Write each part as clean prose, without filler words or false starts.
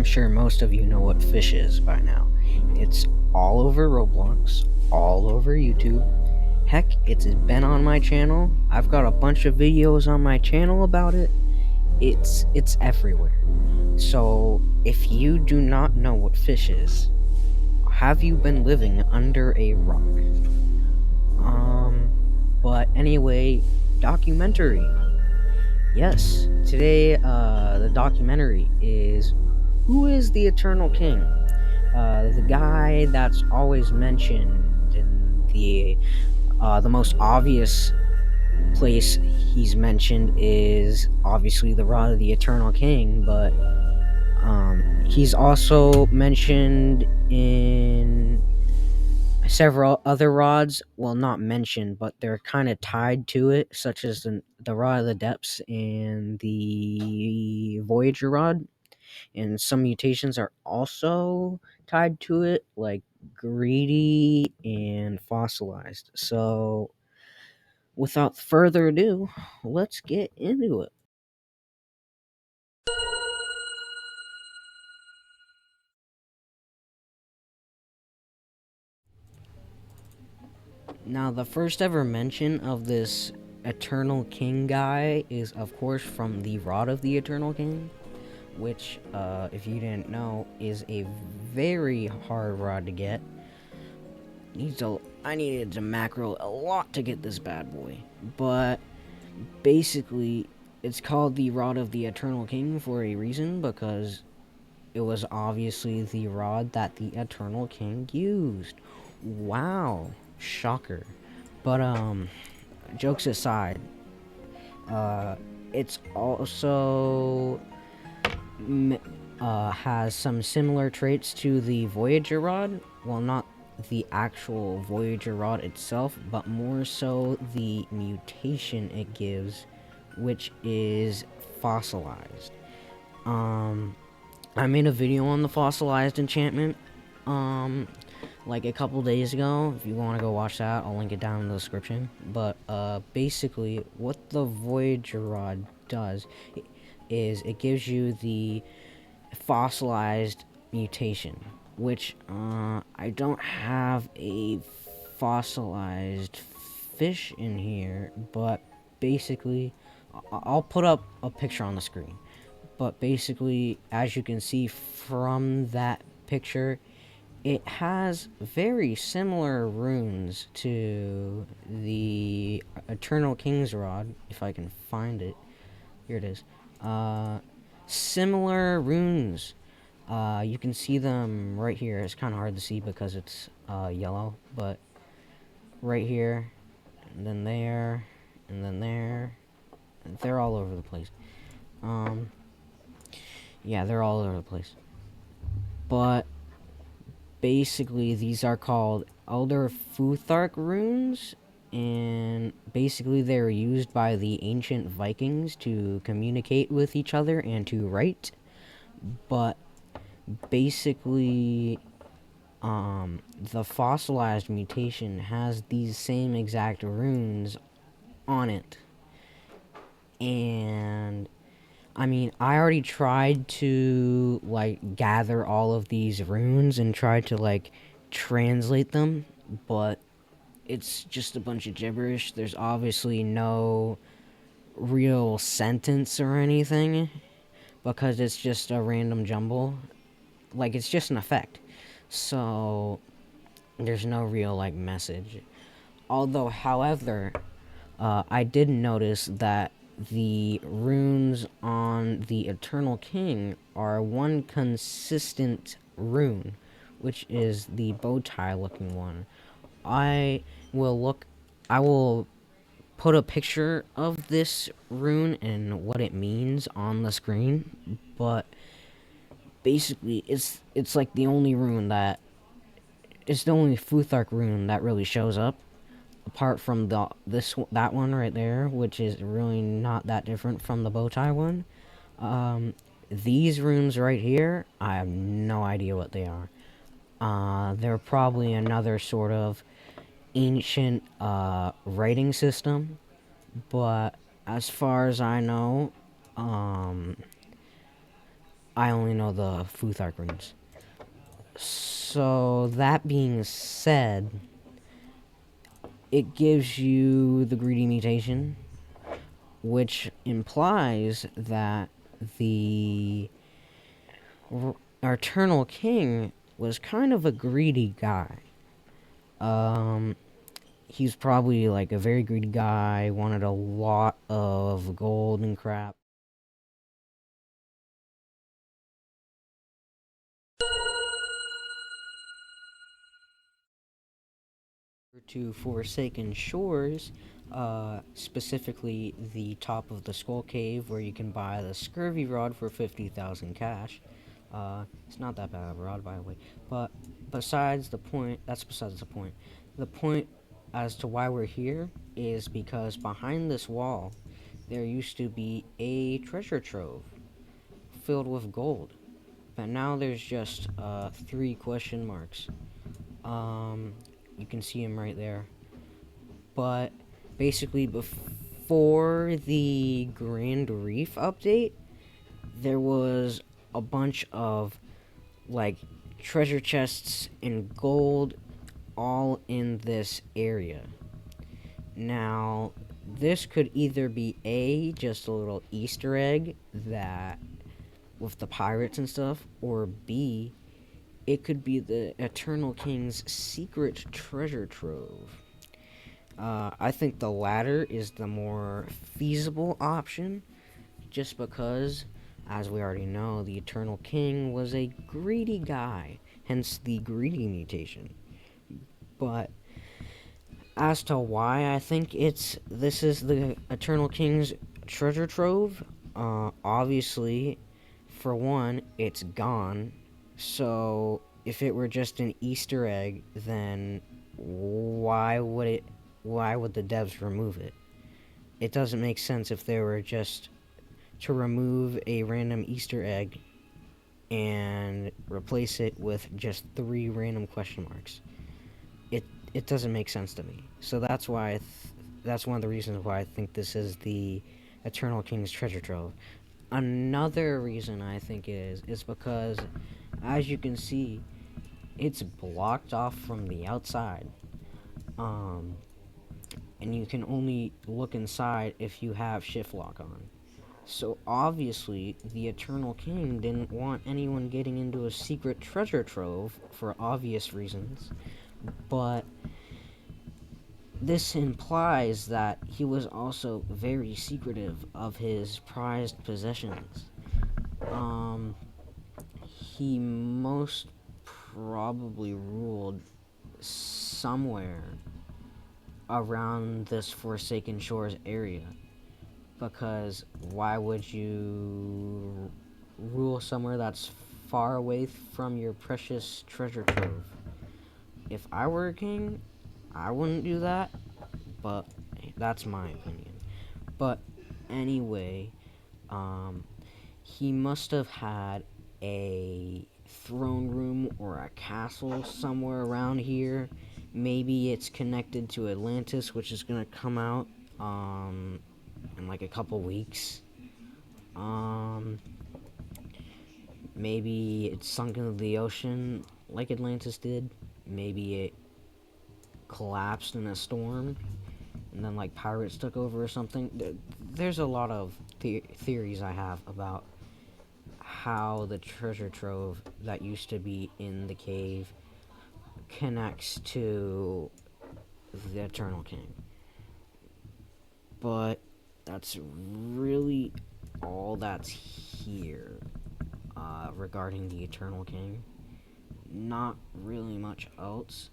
sure most of you know what fish is by now. It's all over Roblox, all over YouTube. Heck, it's been on my channel. I've got a bunch of videos on my channel about it. It's everywhere. So, if you do not know what fish is, have you been living under a rock? But anyway, documentary. Yes, today, the documentary is Who is the Eternal King? The guy that's always mentioned in the most obvious place he's mentioned is obviously the Rod of the Eternal King, but he's also mentioned in several other rods. Well, not mentioned, but they're kind of tied to it, such as the Rod of the Depths and the Voyager Rod. And some mutations are also tied to it, like greedy and fossilized. So, without further ado, let's get into it. Now, the first ever mention of this Eternal King guy is, of course, from the Rod of the Eternal King, which, if you didn't know, is a very hard rod to get. I needed to macro a lot to get this bad boy, but basically, it's called the Rod of the Eternal King for a reason, because it was obviously the rod that the Eternal King used. Wow, shocker. But jokes aside, it's also has some similar traits to the Voyager Rod. Well, not the actual Voyager Rod itself, but more so the mutation it gives, which is fossilized. I made a video on the fossilized enchantment, like a couple days ago. If you want to go watch that, I'll link it down in the description. But, basically, what the Voyager Rod does is it gives you the fossilized mutation, which, I don't have a fossilized fish in here, but basically, I'll put up a picture on the screen. But basically, as you can see from that picture, it has very similar runes to the Eternal King's Rod, if I can find it. Here it is. Similar runes. You can see them right here. It's kind of hard to see because it's yellow, but right here, and then there, and then there. They're all over the place. Yeah, they're all over the place. But basically, these are called Elder Futhark runes, and basically they're used by the ancient Vikings to communicate with each other and to write. But basically, the fossilized mutation has these same exact runes on it. And I mean, I already tried to, like, gather all of these runes and tried to, like, translate them, but it's just a bunch of gibberish. There's obviously no real sentence or anything, because it's just a random jumble. Like, it's just an effect. So, there's no real, like, message. Although, however, I did notice that the runes on the Eternal King are one consistent rune, which is the bow tie looking one. I will put a picture of this rune and what it means on the screen, but basically it's like the only rune that it's the only Futhark rune that really shows up, apart from that one right there, which is really not that different from the bow tie one. These runes right here, I have no idea what they are. They're probably another sort of ancient writing system, but as far as I know, I only know the Futhark runes. So that being said, it gives you the greedy mutation, which implies that the Eternal King was kind of a greedy guy. Um, he's probably like a very greedy guy, wanted a lot of gold and crap. To Forsaken Shores, specifically the top of the Skull Cave, where you can buy the Scurvy Rod for 50,000 cash. It's not that bad of a rod, by the way. But besides the point, that's besides the point. The point as to why we're here is because behind this wall, there used to be a treasure trove filled with gold. But now there's just 3 question marks. Um, you can see them right there. But basically, before the Grand Reef update, there was a bunch of like treasure chests and gold all in this area. Now, this could either be just a little Easter egg that with the pirates and stuff, or B, it could be the Eternal King's secret treasure trove. I think the latter is the more feasible option, just because, as we already know, the Eternal King was a greedy guy, hence the greedy mutation. But as to why I think this is the Eternal King's treasure trove, obviously, for one, it's gone. So if it were just an Easter egg, then why would the devs remove it? It doesn't make sense if they were just to remove a random Easter egg and replace it with just 3 random question marks. It doesn't make sense to me. So that's why that's one of the reasons why I think this is the Eternal King's treasure trove. Another reason I think it is because, as you can see, it's blocked off from the outside. And you can only look inside if you have shift lock on. So obviously, the Eternal King didn't want anyone getting into a secret treasure trove for obvious reasons, but this implies that he was also very secretive of his prized possessions. He most probably ruled somewhere around this Forsaken Shores area. Because why would you rule somewhere that's far away from your precious treasure trove? If I were a king, I wouldn't do that, but that's my opinion. But anyway, he must have had a throne room or a castle somewhere around here. Maybe it's connected to Atlantis, which is gonna come out in like a couple weeks. Maybe it's sunk into the ocean like Atlantis did. Maybe it collapsed in a storm and then like pirates took over or something. There's a lot of theories I have about how the treasure trove that used to be in the cave connects to the Eternal King. But that's really all that's here regarding the Eternal King. Not really much else.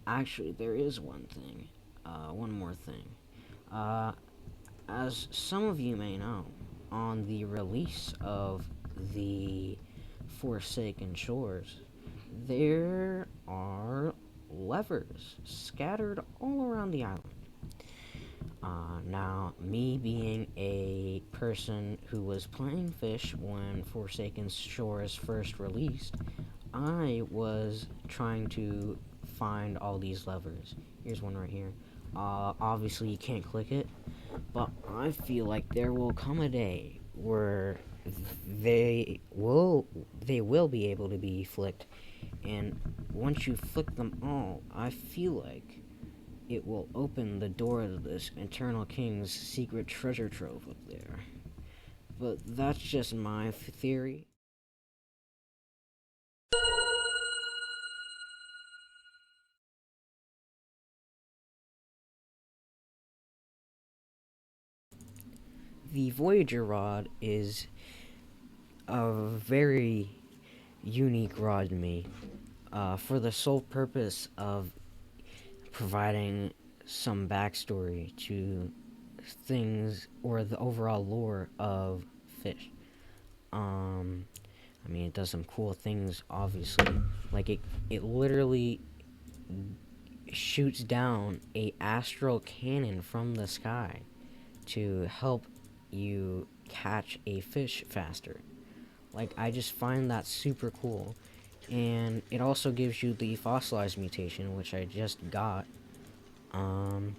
Actually, there is one more thing. As some of you may know, on the release of the Forsaken Shores, there are levers scattered all around the island. Now, me being a person who was playing fish when Forsaken Shores first released, I was trying to find all these levers. Here's one right here. Obviously you can't click it, but I feel like there will come a day where they will be able to be flicked, and once you flick them all, I feel like it will open the door to this Eternal King's secret treasure trove up there. But that's just my theory. The Voyager Rod is a very unique rod to me, for the sole purpose of providing some backstory to things or the overall lore of fish. Um, I mean, it does some cool things, obviously. Like it literally shoots down a astral cannon from the sky to help you catch a fish faster. Like, I just find that super cool. And it also gives you the fossilized mutation, which I just got. Um,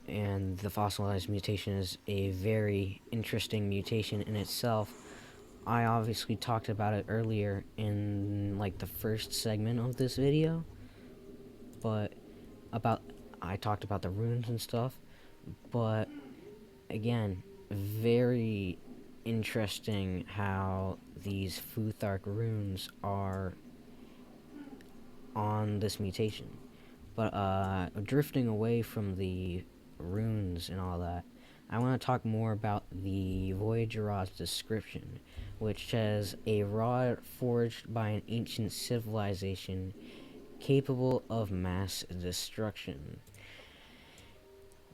and the fossilized mutation is a very interesting mutation in itself. I obviously talked about it earlier in like the first segment of this video, but about I talked about the runes and stuff, but again, very interesting how these Futhark runes are on this mutation. But drifting away from the runes and all that, I want to talk more about the Voyager Rod's description, which says a rod forged by an ancient civilization capable of mass destruction.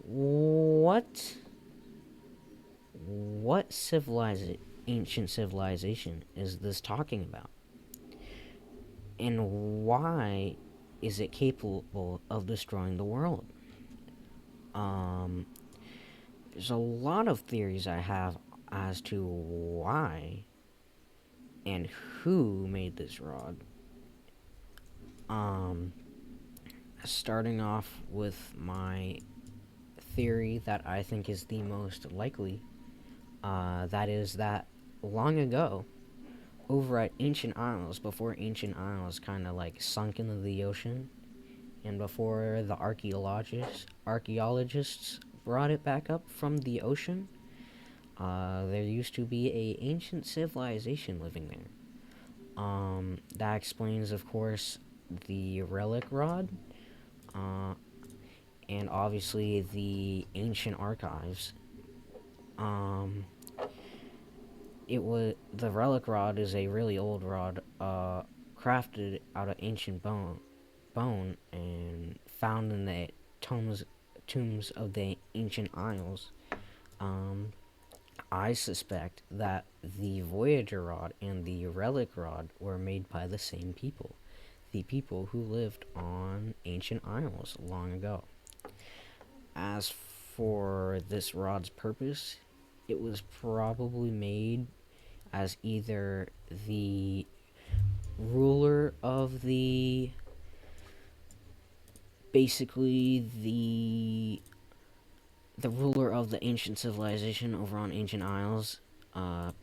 What? What ancient civilization is this talking about? And why is it capable of destroying the world? Um, there's a lot of theories I have as to why and who made this rod. Um, Starting off with my theory that I think is the most likely, that is that long ago, over at Ancient Isles, before Ancient Isles kind of like sunk into the ocean, and before the archaeologists brought it back up from the ocean, there used to be a ancient civilization living there. That explains, of course, the relic rod, uh, and obviously the ancient archives. Um, the relic rod is a really old rod, crafted out of ancient bone, and found in the tombs of the ancient isles. Um, I suspect that the Voyager Rod and the Relic Rod were made by the same people. The people who lived on ancient isles long ago. As for this rod's purpose, it was probably made as either the ruler of the basically the ruler of the ancient civilization over on ancient isles,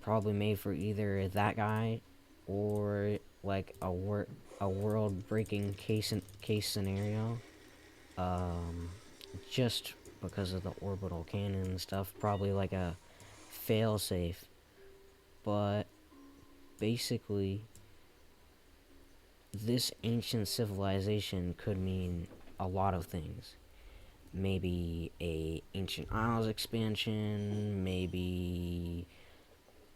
probably made for either that guy or like a world breaking case scenario, um, just because of the orbital cannon and stuff, probably like a fail safe. But basically, this ancient civilization could mean a lot of things. Maybe a ancient isles expansion, maybe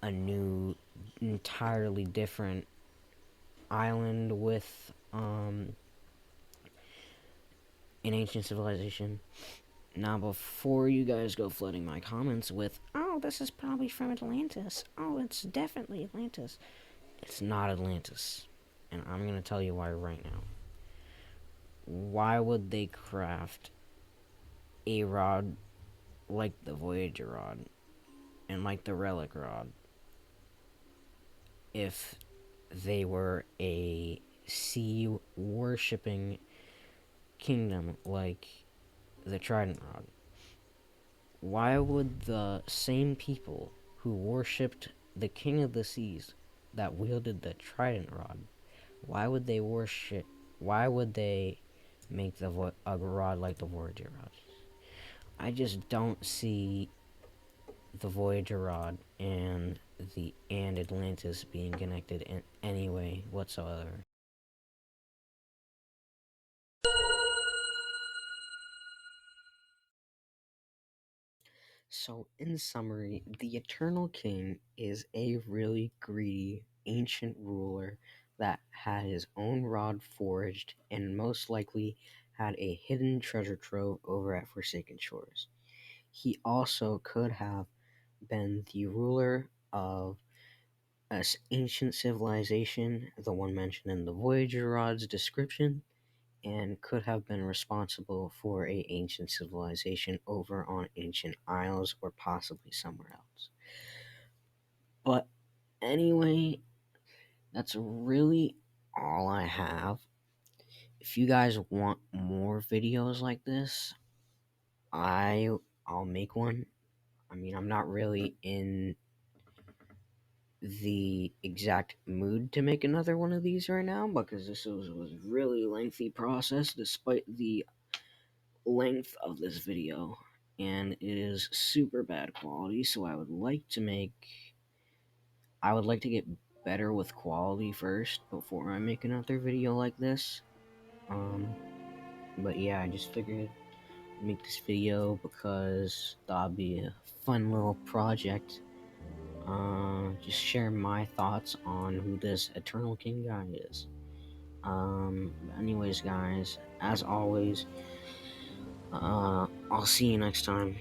a new entirely different island with an ancient civilization. Now, before you guys go flooding my comments with, oh, this is probably from Atlantis, oh, it's definitely Atlantis, it's not Atlantis, and I'm gonna tell you why right now. Why would they craft a rod like the Voyager Rod and like the Relic Rod if they were a sea worshipping kingdom like the Trident Rod? Why would the same people who worshipped the king of the seas that wielded the trident rod, why would they worship? Why would they make a rod like the Voyager Rod? I just don't see the Voyager Rod and Atlantis being connected in any way whatsoever. So, in summary, the Eternal King is a really greedy ancient ruler that had his own rod forged and most likely had a hidden treasure trove over at Forsaken Shores. He also could have been the ruler of an ancient civilization, the one mentioned in the Voyager Rod's description, and could have been responsible for a ancient civilization over on ancient isles or possibly somewhere else. But anyway, that's really all I have. If you guys want more videos like this, I'll make one. I mean, I'm not really in the exact mood to make another one of these right now because this was a really lengthy process despite the length of this video, and it is super bad quality, so I would like to get better with quality first before I make another video like this. But yeah, I just figured I'd make this video because that'd be a fun little project. Just share my thoughts on who this Eternal King guy is. Anyways, guys, as always, I'll see you next time.